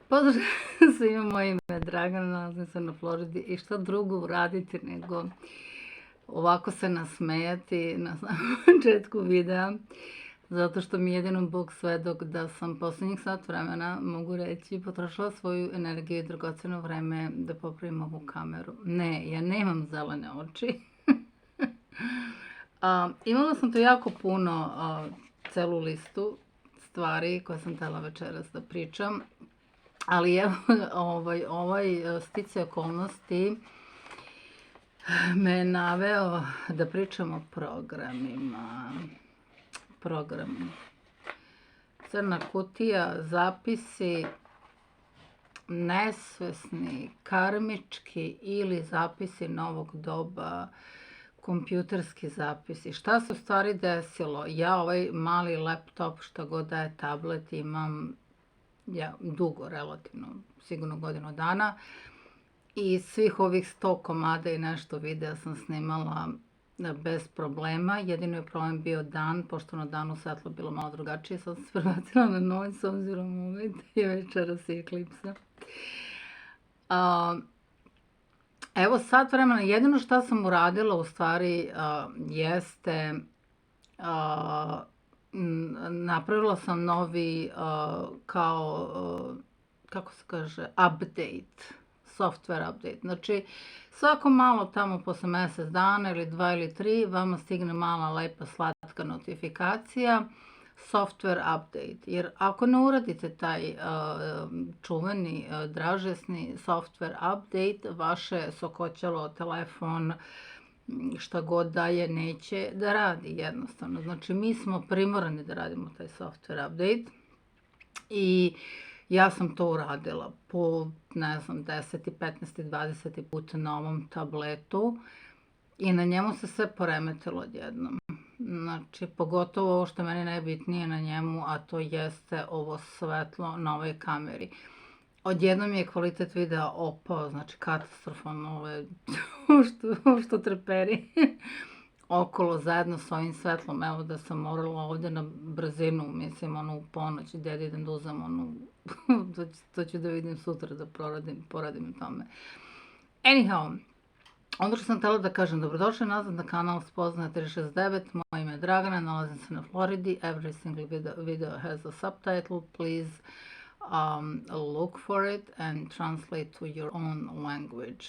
Pozdrav svima, moje ime je Dragana, nalazim se na Floridi i šta drugo uraditi nego ovako se nasmejati na samom početku videa, zato što mi je jedino Bog svedok da sam poslednjih sat vremena, mogu reći, potrošila svoju energiju i dragoceno vreme da popravim ovu kameru. Ne, ja nemam zelene oči. Imala sam to jako puno, celu listu stvari koje sam htela večeras da pričam, ali evo, ovaj sticaj okolnosti me je naveo da pričam o programima. Crna kutija, zapisi, nesvesni, karmički ili zapisi novog doba, kompjuterski zapisi. Šta se u stvari desilo? Ja ovaj mali laptop, šta god da je tablet, imam dugo, relativno, sigurno godinu dana. I svih ovih 100 komada i nešto videa sam snimala bez problema. Jedino je problem bio dan, pošto na danu svetlo bilo malo drugačije. Sad sam se prebacila na noć s obzirom da je večeras eklipsa. Evo sat vremena, jedino šta sam uradila u stvari jeste napravila sam novi kako se kaže, update, software update. Znači, svako malo tamo posle mesec dana ili 2 ili 3 vama stigne mala, lepa, slatka notifikacija, software update. Jer ako ne uradite taj čuveni, dražesni software update, vaše sokoćalo, telefon, šta god da je, neće da radi jednostavno. Znači, mi smo primorani da radimo taj software update i ja sam to uradila po, ne znam, 10. 15. 20. put na ovom tabletu i na njemu se sve poremetilo odjednom. Znači, pogotovo ovo što meni najbitnije na njemu, a to jeste ovo svetlo na ovoj kameri. Odjednom je kvalitet videa opao, znači katastrofalno, ovo je što treperi okolo zajedno s ovim svetlom. Evo da sam morala ovdje na brzinu, mislim, u ponoć, gdje da idem da uzem to ću da vidim sutra da poradim tome. Anyhow, ono što sam htjela da kažem, dobrodošli nazad na kanal Spoznaje 369, moje ime je Dragana, nalazim se na Floridi, every single video has a subtitle, please look for it and translate to your own language.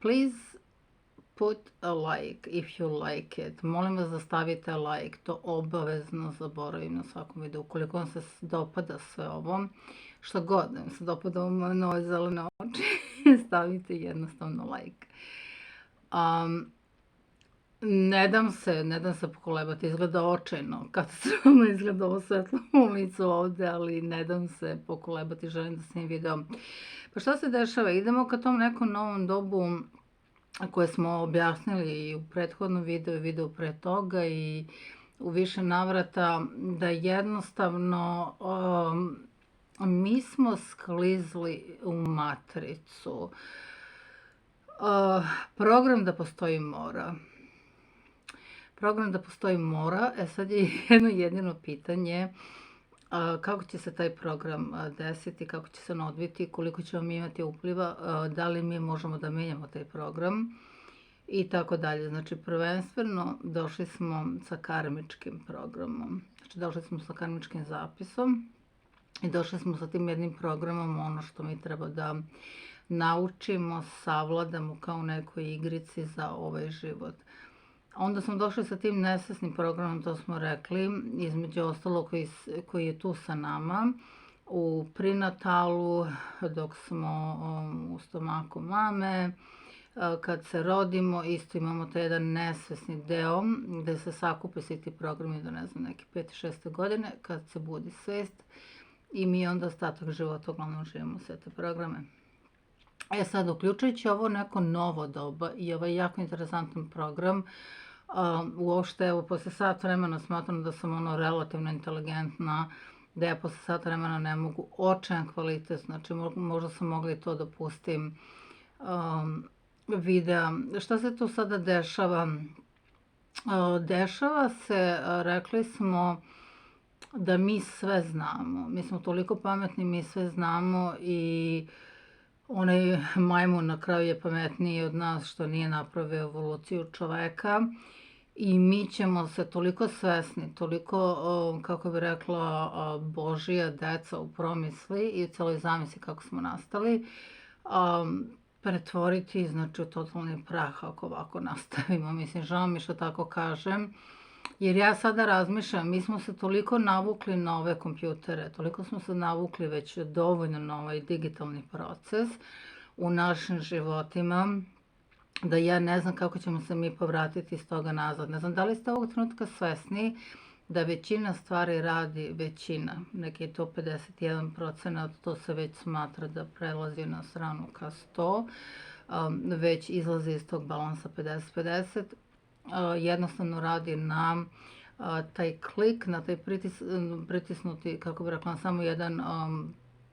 Please put a like if you like it. Molim vas da stavite like, to obavezno zaboravim na svakom videu. Ukoliko vam se dopada sve ovo, šta god vam se dopada ovo nove zelene oči, stavite jednostavno like. Ne dam se pokolebati, izgleda očajno, katastrofalno izgleda ovo svetlo u licu ovde, ali ne dam se pokolebati, želim da snimim video. Pa šta se dešava? Idemo ka tom nekom novom dobu koje smo objasnili i u prethodnom videu i video pre toga i u više navrata, da jednostavno mi smo sklizli u matricu. Program da postoji mora. Program da postoji mora, sad je jedino pitanje kako će se taj program desiti, kako će se on odviti, koliko ćemo mi imati upliva, da li mi možemo da menjamo taj program i tako dalje. Znači, prvenstveno došli smo sa karmičkim programom, znači došli smo sa karmičkim zapisom i došli smo sa tim jednim programom, ono što mi treba da naučimo, savladamo kao u nekoj igrici za ovaj život. Onda smo došli sa tim nesvesnim programom, to smo rekli, između ostalo koji je tu sa nama, u prinatalu, dok smo u stomaku mame, kad se rodimo, isto imamo taj jedan nesvesni deo, gde se sakupe svi ti programi do, ne znam, neke 5. 6. godine, kad se budi svest i mi onda ostatak života uglavnom živimo sve te programe. Sad, uključujući ovo neko novo doba i ovaj jako interesantan program, uopšte, evo, posle sat vremena smatram da sam relativno inteligentna, da ja posle sat vremena ne mogu, očajan kvalitet, znači možda sam mogla i to da pustim videa. Šta se tu sada dešava? Dešava se, rekli smo, da mi sve znamo. Mi smo toliko pametni, mi sve znamo i onaj majmun na kraju je pametniji od nas što nije napravio evoluciju čoveka i mi ćemo se toliko svesni, toliko, kako bi rekla, Božija deca u promisli i u celoj zamisli kako smo nastali, pretvoriti, znači, u totalni prah ako ovako nastavimo. Mislim, žao mi što tako kažem, jer ja sada razmišljam, mi smo se toliko navukli na ove kompjutere, toliko smo se navukli već dovoljno na ovaj digitalni proces u našim životima, da ja ne znam kako ćemo se mi povratiti iz toga nazad. Ne znam da li ste ovog trenutka svesni da većina stvari radi većina. Neki je to 51%, to se već smatra da prelazi na stranu ka 100, već izlazi iz tog balansa 50-50. Jednostavno radi na taj klik, na taj pritisnuti, kako bi rekla, samo jedan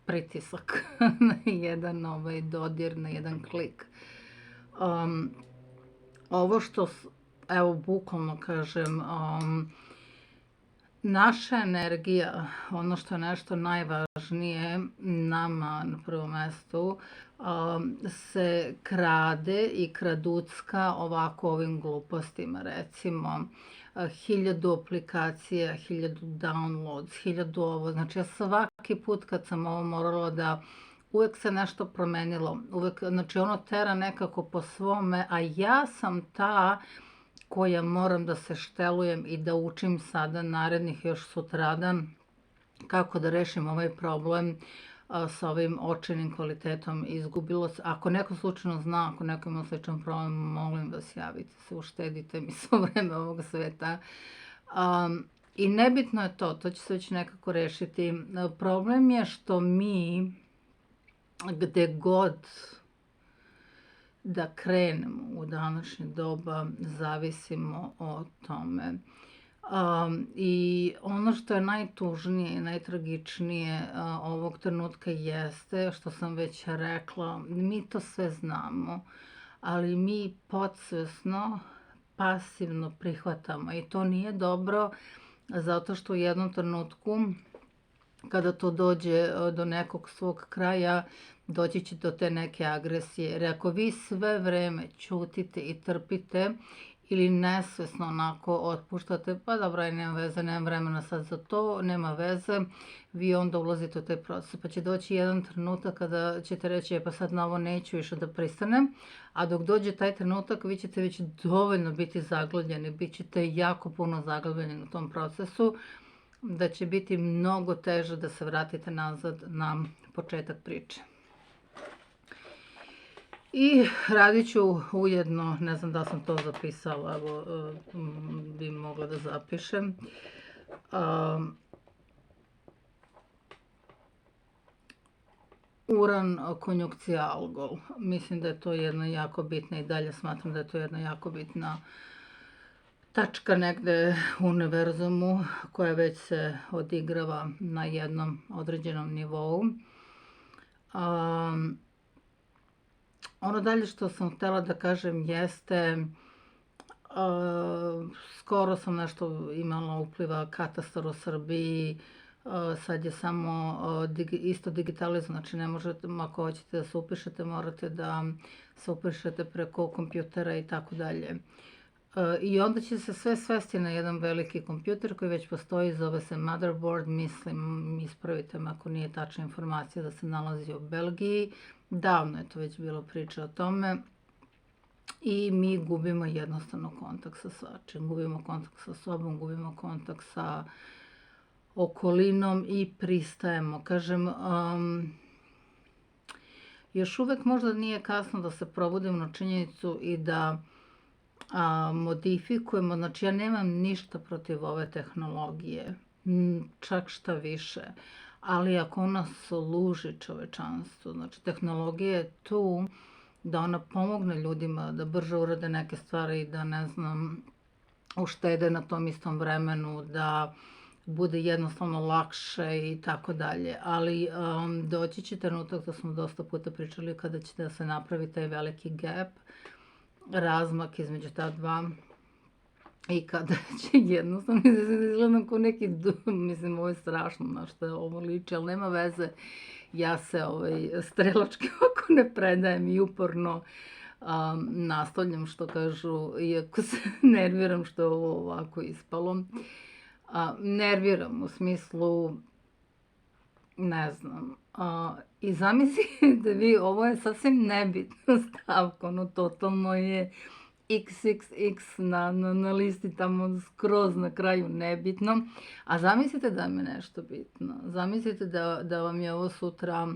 pritisak, na jedan dodir, na jedan klik. Ovo što, evo, bukvalno kažem, naša energija, ono što je nešto najvažnije nama na prvom mestu, se krade i kraducka ovako ovim glupostima, recimo 1000 aplikacija, 1000 downloads, 1000 ovo, znači ja svaki put kad sam ovo morala da uvek se nešto promenilo, uvek, znači ono tera nekako po svome, a ja sam ta koja moram da se štelujem i da učim sada narednih još sutradan kako da rešim ovaj problem sa ovim očajnim kvalitetom. Izgubilo se, ako neko slučajno zna, ako neko ima sličan problem, molim vas, javite se, uštedite mi svo vreme ovog sveta. I nebitno je to će se već nekako rešiti. Problem je što mi, gde god da krenemo u današnje doba, zavisimo o tome. I ono što je najtužnije i najtragičnije ovog trenutka jeste, što sam već rekla, mi to sve znamo, ali mi podsvesno, pasivno prihvatamo i to nije dobro, zato što u jednom trenutku, kada to dođe do nekog svog kraja, doći će do te neke agresije. Jer ako vi sve vreme ćutite i trpite ili nesvesno onako otpuštate, pa dobro, nema veze, nema vremena sad za to, nema veze, vi onda ulazite u taj proces. Pa će doći jedan trenutak kada ćete reći, pa sad na ovo neću više da pristanem, a dok dođe taj trenutak vi ćete već dovoljno biti zaglavljeni, bit ćete jako puno zaglavljeni u tom procesu, da će biti mnogo teže da se vratite nazad na početak priče. I radit ću ujedno, ne znam da sam to zapisala, evo bi mogla da zapišem. Uran konjunkcija Algol. Mislim da je to jedna jako bitna i dalje smatram da je to jedna jako bitna tačka negde u univerzumu koja već se odigrava na jednom određenom nivou. Ono dalje što sam htela da kažem jeste, skoro sam nešto imala upliva katastar u Srbiji, sad je samo isto digitalizovano, znači ne možete, ako hoćete da se upišete, morate da se upišete preko kompjutera i tako dalje. I onda će se sve svesti na jedan veliki kompjuter koji već postoji, zove se motherboard, mislim, ispravite me ako nije tačna informacija, da se nalazi u Belgiji. Davno je to već bilo priča o tome i mi gubimo jednostavno kontakt sa svačim, gubimo kontakt sa sobom, gubimo kontakt sa okolinom i pristajemo. Kažem, još uvek možda nije kasno da se probudimo na činjenicu i da modifikujemo, znači ja nemam ništa protiv ove tehnologije, čak šta više, ali ako ona služi čovečanstvu, znači tehnologija je tu da ona pomogne ljudima da brže urade neke stvari i da, ne znam, uštede na tom istom vremenu, da bude jednostavno lakše i tako dalje. Ali doći će trenutak, da smo dosta puta pričali, kada će da se napravi taj veliki gap, razmak između ta dva i kada će jednostavno izgledam kao neki, mislim, ovo je strašno na što ovo liči, ali nema veze, ja se strelački ovako ne predajem i uporno nastavljam, što kažu, iako se nerviram što je ovo ovako ispalo. Nerviram u smislu, ne znam, i zamislite vi, ovo je sasvim nebitna stavka, ono totalno je XXX na listi tamo skroz na kraju nebitno, a zamislite da mi je nešto bitno, zamislite da vam je ovo sutra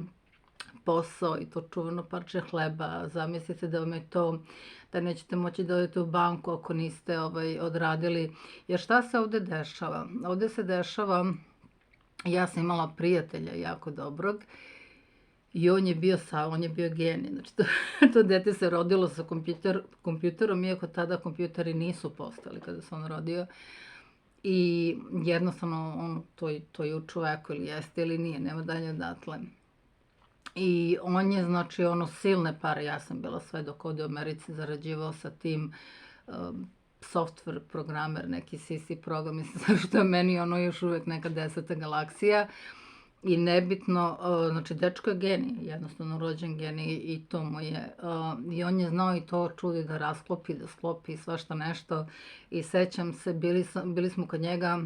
posao i to čuveno parče hleba, zamislite da vam je to, da nećete moći da odete u banku ako niste odradili, jer šta se ovde dešava? Ovde se dešava, ja sam imala prijatelja jako dobrog i on je bio genij, znači to dete se rodilo sa kompjuterom, iako tada kompjuteri nisu postali kada se on rodio, i jednostavno to je u čoveku, ili jeste ili nije, nema dalje odatle. I on je, znači, silne pare, ja sam bila sve dok ovde u Americi zarađivao sa tim software programer, neki CC program, mislim, što je meni još uvek neka 10. galaksija i nebitno, znači, dečko je genij, jednostavno rođen genij i to mu je, i on je znao i to čudi da rasklopi, da sklopi svašta nešto i sećam se, bili smo kod njega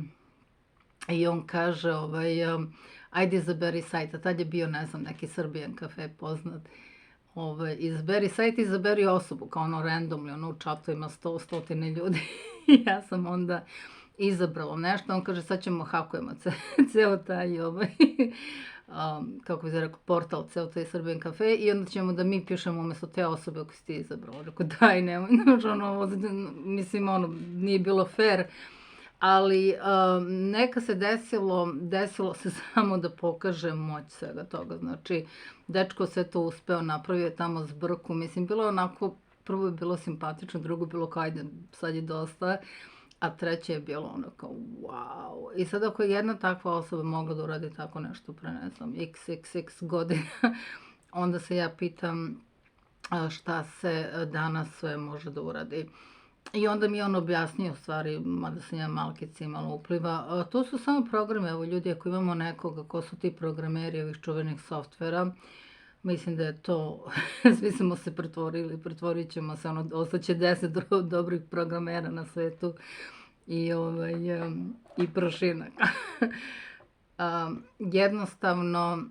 i on kaže, ajde izaberi sajt, a tad je bio, ne znam, neki Serbian kafe poznat, izaberi sajt, izaberi osobu, kao randomly, u čatu ima 100 ljudi. Ja sam onda izabrala nešto, on kaže sad ćemo hakujemo ceo taj, kako bi se rekao, portal, ceo taj Serbian kafe i onda ćemo da mi pišemo umesto te osobe ako si ti izabrala. Rekao, daj, nemoj, mislim, nije bilo fair, ali neka se desilo se samo da pokaže moć svega toga, znači, dečko sve to uspeo, napravio tamo zbrku, mislim, bilo je onako, prvo je bilo simpatično, drugo je bilo kao, ajde, sad je dosta, a treće je bilo ono kao, wow. I sad ako je jedna takva osoba mogla da uradi tako nešto pre, ne znam, xxx godina, onda se ja pitam šta se danas sve može da uradi. I onda mi je on objasnio, u stvari, mada sam ja malkica imala upliva, to su samo programe, evo ljudi, ako imamo nekoga ko su ti programeri ovih čuvenih softvera, mislim da je to, svi smo se pretvorit ćemo se, ostaće 10 dobrih programera na svetu i prašinak. Jednostavno,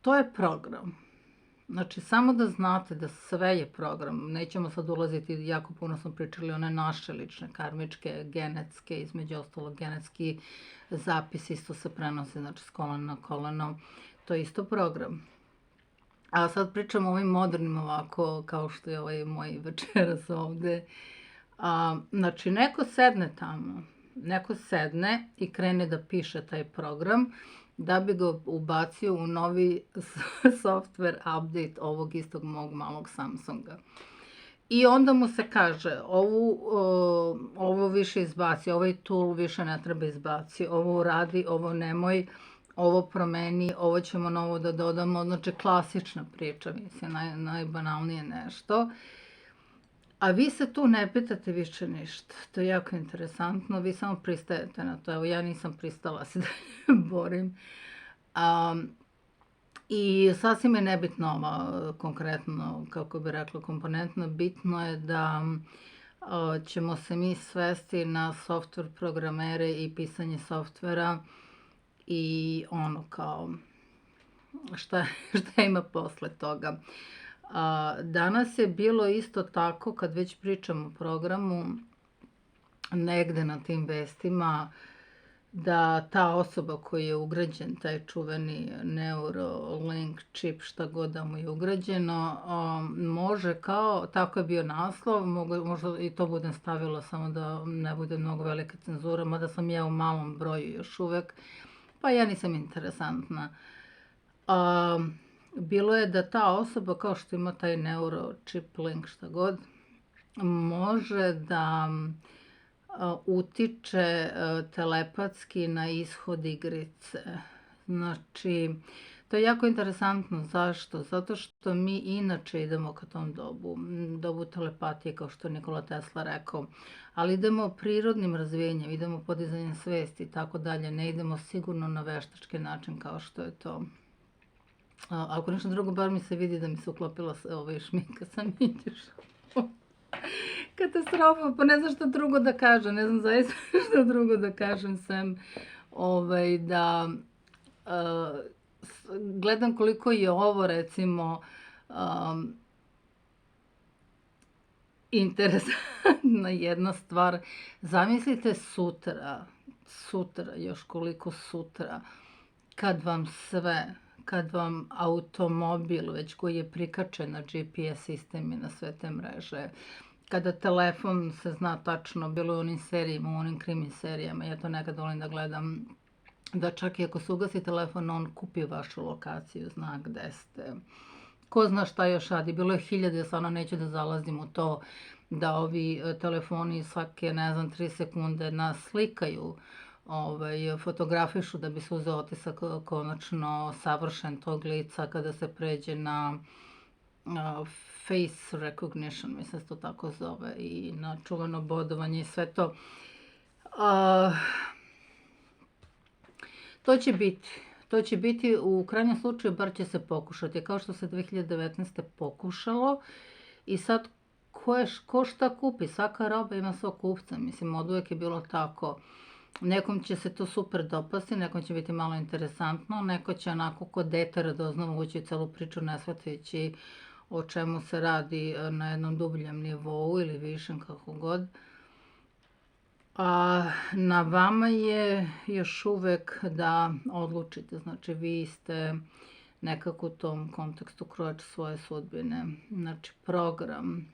to je program. Znači, samo da znate da sve je program, nećemo sad ulaziti, jako puno smo pričali one naše lične, karmičke, genetske, između ostalog genetski zapis isto se prenosi, znači s kolena na koleno, to je isto program. A sad pričamo o ovim modernim ovako, kao što je ovaj moj večeras ovde. Znači, neko sedne tamo, neko sedne i krene da piše taj program, da bi ga ubacio u novi software update ovog istog mog malog Samsunga. I onda mu se kaže, ovo više izbaci, ovaj tool više ne treba izbaci, ovo uradi, ovo nemoj, ovo promeni, ovo ćemo novo da dodamo, znači klasična priča, mislim, najbanalnije nešto. A vi se tu ne pitate više ništa, to je jako interesantno, vi samo pristajete na to, evo ja nisam pristala se da borim. I sasvim je nebitno ova konkretno, kako bi rekla, komponentno, bitno je da ćemo se mi svesti na software programere i pisanje softvera i ono kao šta ima posle toga. Danas je bilo isto tako, kad već pričam o programu, negde na tim vestima, da ta osoba koja je ugrađen, taj čuveni Neuralink čip, šta god da mu je ugrađeno, može kao, tako je bio naslov, možda i to budem stavila samo da ne bude mnogo velika cenzura, mada sam ja u malom broju još uvek, pa ja nisam interesantna. Bilo je da ta osoba, kao što ima taj neurochip link, šta god, može da utiče telepatski na ishod igrice. Znači, To je jako interesantno. Zašto? Zato što mi inače idemo ka tom dobu telepatije, kao što je Nikola Tesla rekao, ali idemo prirodnim razvijenjem, idemo podizanjem svesti i tako dalje, ne idemo sigurno na veštački način kao što je to. Ako ništa drugo, bar mi se vidi da mi se uklopila šminka, sam vidiš. Katastrofa, pa ne znam šta drugo da kažem, ne znam zaista šta drugo da kažem, sem da gledam koliko je ovo, recimo, interesantna jedna stvar. Zamislite sutra, još koliko sutra, kad vam automobil, već koji je prikačen na GPS sistem i na sve te mreže, kada telefon se zna tačno, bilo je u onim serijama, u onim krimi serijama, ja to nekad volim da gledam, da čak i ako se ugasi telefon, on kupi vašu lokaciju, zna gde ste. Ko zna šta još radi, bilo je hiljade, stvarno neću da zalazim u to da ovi telefoni svake, 3 sekunde nas slikaju, fotografišu da bi se uzeo otisak konačno savršen tog lica kada se pređe na face recognition, mislim se to tako zove, i na čuveno bodovanje i sve to. To će biti, u krajnjem slučaju, bar će se pokušati, kao što se 2019. pokušalo i sad ko šta kupi, svaka roba ima svog kupca, mislim, od uvek je bilo tako. Nekom će se to super dopasti, nekom će biti malo interesantno, neko će onako kod dete radozno ući u celu priču ne shvatajući o čemu se radi na jednom dubljem nivou ili višem, kako god. A na vama je još uvek da odlučite, znači vi ste nekako u tom kontekstu krojač svoje sudbine, znači program,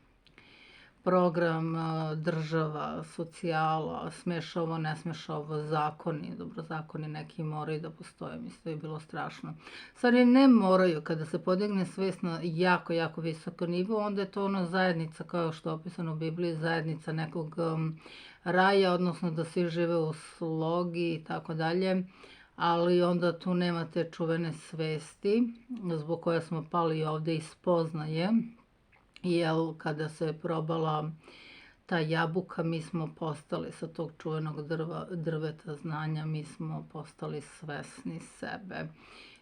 država, socijala, smeša ovo, ne smeša ovo, zakoni, dobro, zakoni neki moraju da postoje, mislim da je bilo strašno. Stvari ne moraju, kada se podigne svest na jako, jako visoko nivo, onda je to ono zajednica, kao što je opisano u Bibliji, zajednica nekog raja, odnosno da svi žive u slogi i tako dalje, ali onda tu nema te čuvene svesti, zbog koje smo pali ovde iz spoznaje, jer kada se probala ta jabuka, mi smo postali sa tog čuvenog drveta znanja, mi smo postali svesni sebe.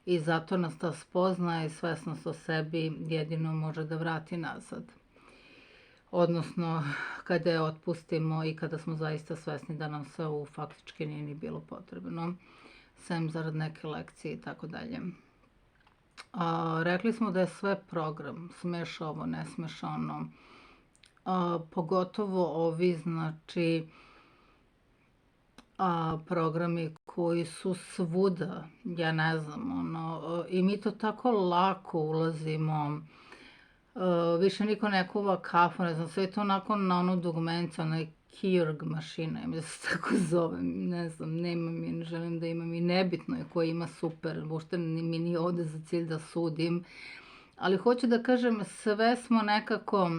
I zato nas ta spoznaja i svesnost o sebi jedino može da vrati nazad. Odnosno, kada je otpustimo i kada smo zaista svesni da nam sve ovo faktički nije ni bilo potrebno, sem zarad neke lekcije i tako dalje. Rekli smo da je sve program, smeša ovo, ne smeša ono, pogotovo ovi, znači, programi koji su svuda, ja ne znam, ono, i mi to tako lako ulazimo, više niko ne kuva kafu, ne znam, sve je to onako na onu dugmence, onaj Keurig mašina, da se tako zove, ne znam, nemam i ne želim da imam i nebitno je ko ima super, uopšte mi nije ovde za cilj da sudim, ali hoću da kažem, sve smo nekako,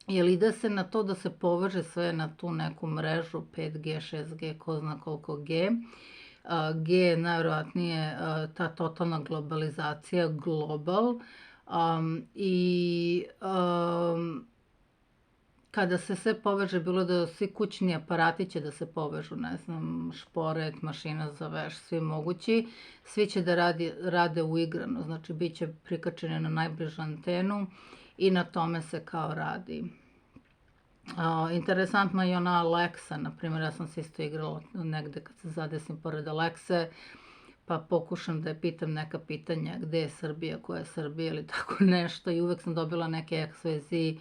jer ide se na to da se poveže sve na tu neku mrežu 5G, 6G, ko zna koliko G. G je najvjerojatnije ta totalna globalizacija, global, i kada se sve poveže, bilo da svi kućni aparati će da se povežu, ne znam, šporet, mašina za veš, svi mogući, svi će da rade uigrano, znači bit će prikačeni na najbližu antenu i na tome se kao radi. Interesantno je ona Alexa, na primjer, ja sam se isto igrala negde kad se zadesim pored Alexe, pa pokušam da je pitam neka pitanja gde je Srbija, koja je Srbija ili tako nešto i uvek sam dobila neke XYZ.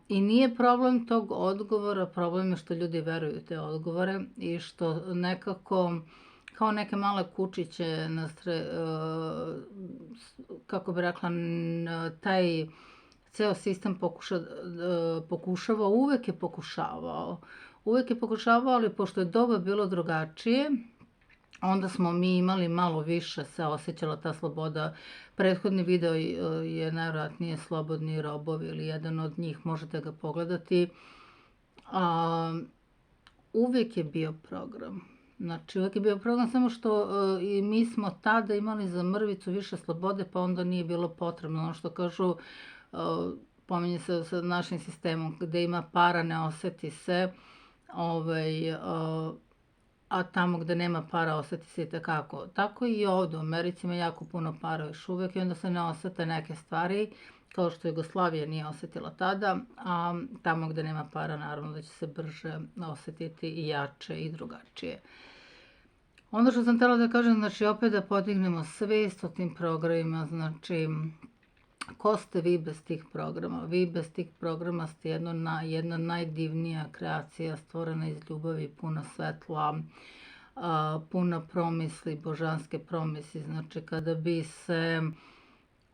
I nije problem tog odgovora, problem je što ljudi veruju u te odgovore i što nekako, kao neke male kučiće, kako bi rekla, taj ceo sistem pokušava, uvek je pokušavao, ali pošto je doba bilo drugačije, onda smo mi imali malo više, se osjećala ta sloboda. Prethodni video je najvjerojatnije Slobodni robovi ili jedan od njih, možete ga pogledati. Uvijek je bio program. Znači, uvijek je bio program, samo što i mi smo tada imali za mrvicu više slobode, pa onda nije bilo potrebno. Ono što kažu, pominje se sa našim sistemom, gde ima para ne oseti se, a tamo gde nema para oseti se i tekako. Tako i ovdje, u Americi ima jako puno para još uvijek i onda se ne osete neke stvari, kao što Jugoslavija nije osetila tada, a tamo gde nema para naravno da će se brže osetiti i jače i drugačije. Ono što sam htjela da kažem, znači opet da podignemo svijest o tim programima, znači ko ste vi bez tih programa? Vi bez tih programa ste jedna najdivnija kreacija stvorena iz ljubavi, puna svetla, puna promisli, božanske promisli. Znači kada bi se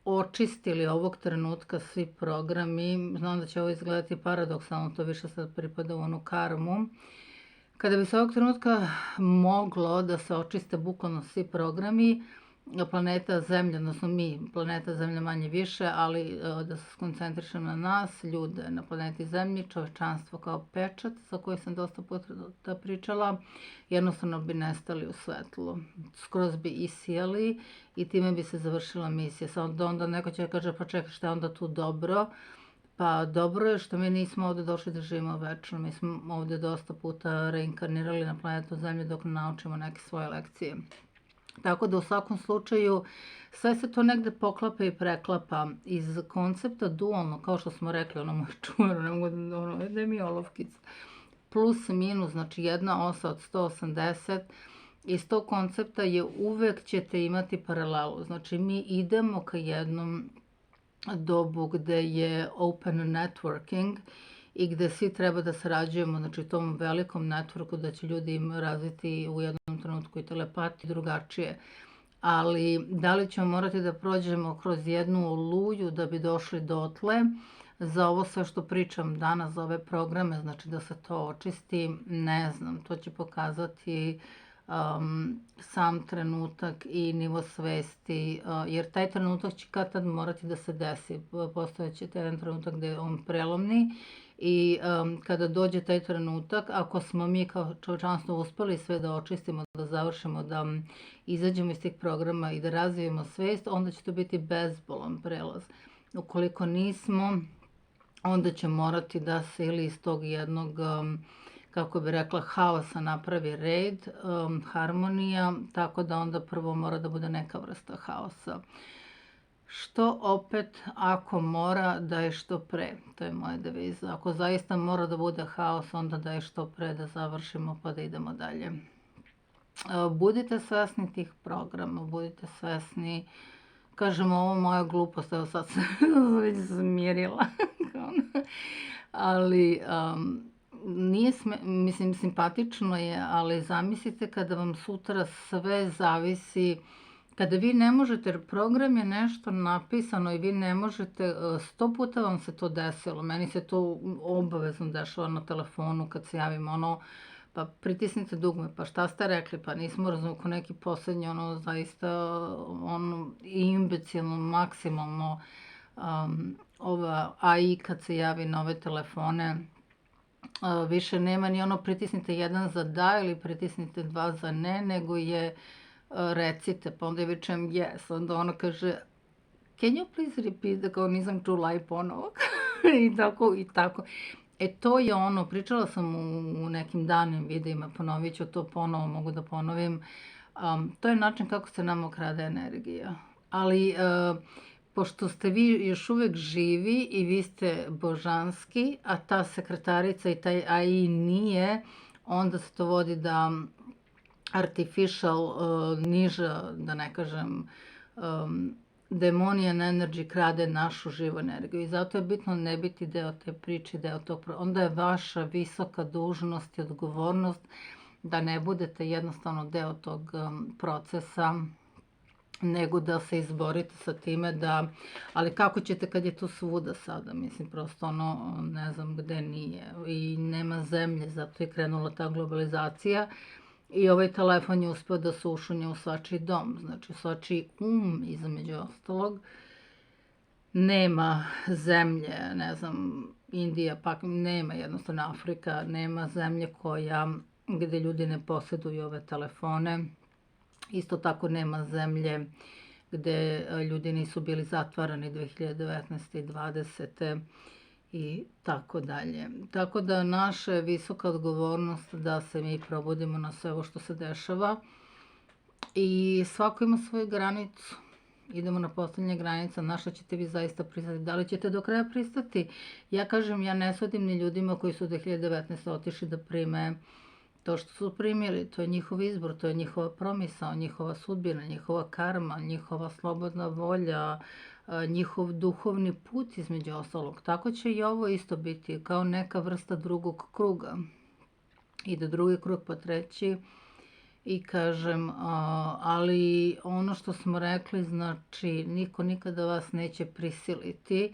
očistili ovog trenutka svi programi, znam da će ovo izgledati paradoksalno, to više sad pripada u onu karmu, kada bi se ovog trenutka moglo da se očiste bukvalno svi programi, planeta Zemlja, odnosno mi, planeta Zemlja manje više, ali da se skoncentrišem na nas, ljude na planeti Zemlji, čovečanstvo kao pečat, za koji sam dosta puta pričala, jednostavno bi nestali u svetlu. Skroz bi isijali i time bi se završila misija. Onda neko će kaže, pa čekaj, šta je onda tu dobro? Pa dobro je što mi nismo ovdje došli da živimo večno. Mi smo ovdje dosta puta reinkarnirali na planetu Zemlje dok ne naučimo neke svoje lekcije. Tako da u svakom slučaju sve se to negde poklapa i preklapa iz koncepta dualno, kao što smo rekli, ono moje čuveno, ne mogu da mi je olovkica, plus minus, znači jedna osa od 180, iz tog koncepta je uvek ćete imati paralelu. Znači mi idemo ka jednom dobu gde je open networking i gde svi treba da sarađujemo, znači tom velikom networku, da će ljudi im razviti u jednom trenutku i telepatiju drugačije. Ali da li ćemo morati da prođemo kroz jednu oluju da bi došli dotle, za ovo sve što pričam danas, za ove programe, znači da se to očisti, ne znam, to će pokazati sam trenutak i nivo svesti, jer taj trenutak će kad tad morati da se desi. Postojeće jedan trenutak gde je on prelomni i kada dođe taj trenutak, ako smo mi kao čovečanstvo uspeli sve da očistimo, da završimo, da izađemo iz tih programa i da razvijemo svest, onda će to biti bezbolan prelaz. Ukoliko nismo, onda će morati da se ili iz tog jednog kako bi rekla, haosa napravi red, harmonija, tako da onda prvo mora da bude neka vrsta haosa. Što opet, ako mora, da je što pre. To je moja deviza. Ako zaista mora da bude haos, onda da je što pre da završimo pa da idemo dalje. Budite svesni tih programa, budite svesni, kažem, ovo moja glupost, evo sad sam već zamirila, ali nije, mislim, simpatično je, ali zamislite kada vam sutra sve zavisi, kada vi ne možete, jer program je nešto napisano i vi ne možete, 100 puta vam se to desilo, meni se to obavezno dešava na telefonu kad se javim, pa pritisnite dugme, pa šta ste rekli, pa nismo razumeli, ko neki posljednji, zaista, imbecilno, maksimalno, ova AI kad se javi na ove telefone, više nema ni pritisnite 1 za da ili pritisnite 2 za ne, nego je recite, pa onda je vičem yes, onda kaže can you please repeat, da kao nisam čula i ponovo, i tako. To je pričala sam u nekim danim videima, ponovit ću to ponovo, mogu da ponovim, to je način kako se nam okrade energija, ali pošto ste vi još uvek živi i vi ste božanski, a ta sekretarica i taj AI nije, onda se to vodi da artificial, niža, da ne kažem, demonian energy krade našu živu energiju. I zato je bitno ne biti deo te priče, deo tog, onda je vaša visoka dužnost i odgovornost da ne budete jednostavno deo tog procesa, nego da se izborite sa time da, ali kako ćete kad je to svuda sada, mislim, prosto ne znam gde nije i nema zemlje, zato je krenula ta globalizacija i ovaj telefon je uspeo da se ušunje u svačiji dom, znači u svačiji između ostalog, nema zemlje, ne znam, Indija, pak nema jednostavno Afrika, nema zemlje koja gde ljudi ne posjeduju ove telefone. Isto tako nema zemlje gde ljudi nisu bili zatvarani 2019. i 2020. i tako dalje. Tako da naša je visoka odgovornost da se mi probudimo na sve ovo što se dešava i svako ima svoju granicu. Idemo na poslednje granica, na šta ćete vi zaista pristati, da li ćete do kraja pristati? Ja kažem, ja ne sudim ni ljudima koji su 2019. otišli da prime to što su primili, to je njihov izbor, to je njihova promisao, njihova sudbina, njihova karma, njihova slobodna volja, njihov duhovni put između ostalog. Tako će i ovo isto biti, kao neka vrsta drugog kruga. Ide drugi krug pa treći i kažem, ali ono što smo rekli, znači niko nikada vas neće prisiliti,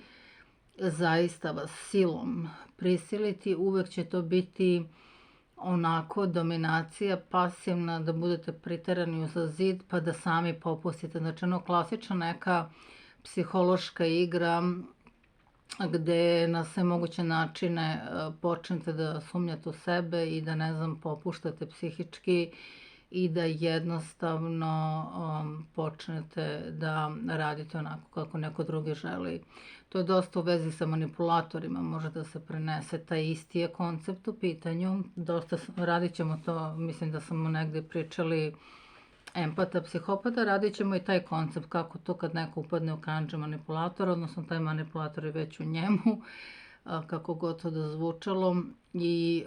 zaista vas silom prisiliti, uvek će to biti onako dominacija pasivna, da budete priterani uza zid pa da sami popustite. Znači ono klasična neka psihološka igra gde na sve moguće načine počnete da sumnjate u sebe i da, ne znam, popuštate psihički i da jednostavno počnete da radite onako kako neko drugi želi. To je dosta u vezi sa manipulatorima, može da se prenese, taj isti je koncept u pitanju. Dosta radit ćemo to, mislim da smo negde pričali empata, psihopata, radit ćemo i taj koncept kako to kad neko upadne u kandže manipulatora, odnosno taj manipulator je već u njemu, kako god to da zvučalo, i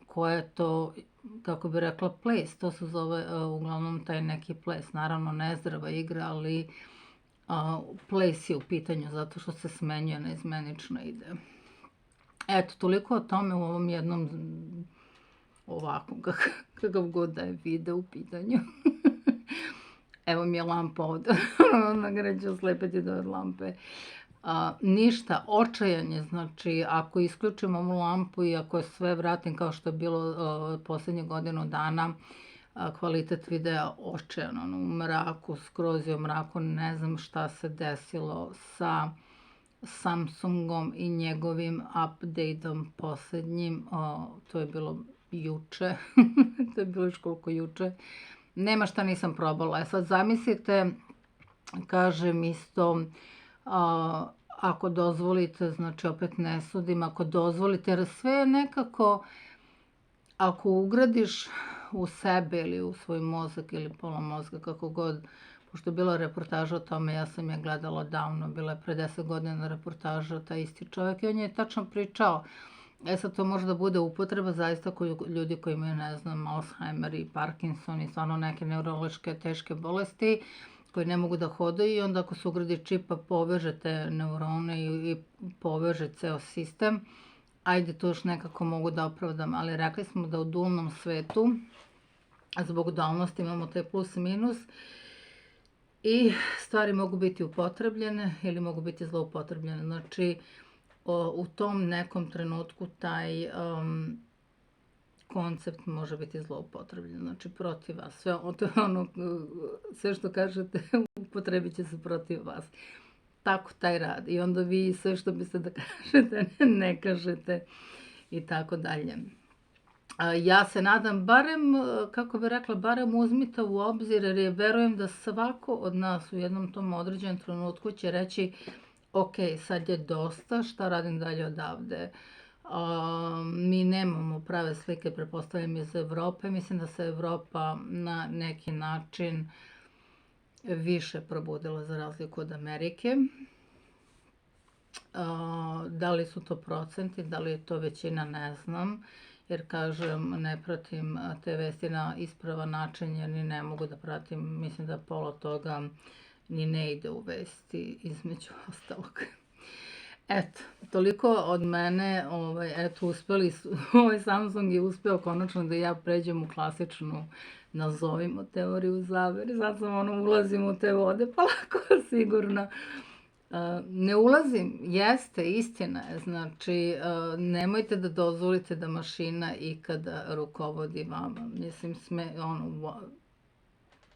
koja je to, kako bi rekla, ples, to se zove uglavnom taj neki ples, naravno nezdrava igra, ali ples je u pitanju zato što se smenjuje, neizmenično ide. Eto, toliko o tome u ovom jednom ovakvom, kakav god da je video u pitanju. Evo mi je lampa ovde, onda ga neću oslepiti do lampe. Ništa, očajanje, znači ako isključim ovu lampu i ako sve vratim kao što je bilo poslednje godinu dana, kvalitet videa očajan, u mraku, skroz je u mraku, ne znam šta se desilo sa Samsungom i njegovim update-om poslednjim, to je bilo juče, to je bilo još koliko juče, nema šta nisam probala. Sad zamislite, kažem isto, ako dozvolite, znači opet ne sudim, ako dozvolite, jer sve je nekako, ako ugradiš u sebe ili u svoj mozak ili pola mozga, kako god, pošto je bila reportaža o tome, ja sam je gledala davno, bila je pre 10 godina reportaža, taj isti čovjek, i on je tačno pričao. Sad to može da bude upotreba zaista ljudi koji imaju, ne znam, Alzheimer i Parkinson i stvarno neke neurološke teške bolesti, koji ne mogu da hodaju, i onda ako se ugradi čip pa poveže te neurone i poveže ceo sistem, ajde to još nekako mogu da opravdam, ali rekli smo da u dualnom svetu, zbog dualnosti imamo taj plus i minus, i stvari mogu biti upotrebljene ili mogu biti zloupotrebljene. Znači, u tom nekom trenutku taj koncept može biti zloupotrebljen, znači protiv vas. Sve što kažete upotrebit će se protiv vas. Tako taj rad. I onda vi sve što biste da kažete ne kažete i tako dalje. Ja se nadam, barem, kako bi rekla, barem uzmite u obzir, jer verujem da svako od nas u jednom tom određenom trenutku će reći ok, sad je dosta, šta radim dalje odavde. Mi nemamo prave slike, pretpostavljam, iz Evrope. Mislim da se Evropa na neki način više probudila za razliku od Amerike. Da li su to procenti, da li je to većina, ne znam. Jer, kažem, ne pratim te vesti na ispravan način, jer ni ne mogu da pratim. Mislim da pola toga ni ne ide u vesti, između ostalog. Eto, toliko od mene. Eto, uspeli su, Samsung je uspeo konačno da ja pređem u klasičnu, nazovimo, teoriju zavere. Sad sam ulazim u te vode, polako, sigurno. Ne ulazim, jeste, istina je, znači nemojte da dozvolite da mašina ikada rukovodi vama. Mislim,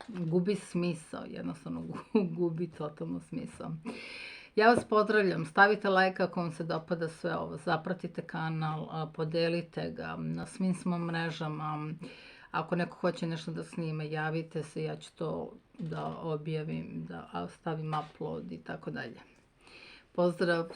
gubi smisao, jednostavno gubi totalno smisao. Ja vas pozdravljam, stavite like ako vam se dopada sve ovo, zapratite kanal, podelite ga, na svim smo mrežama. Ako neko hoće nešto da snime, javite se, ja ću to da objavim, da stavim upload i tako dalje. Pozdrav!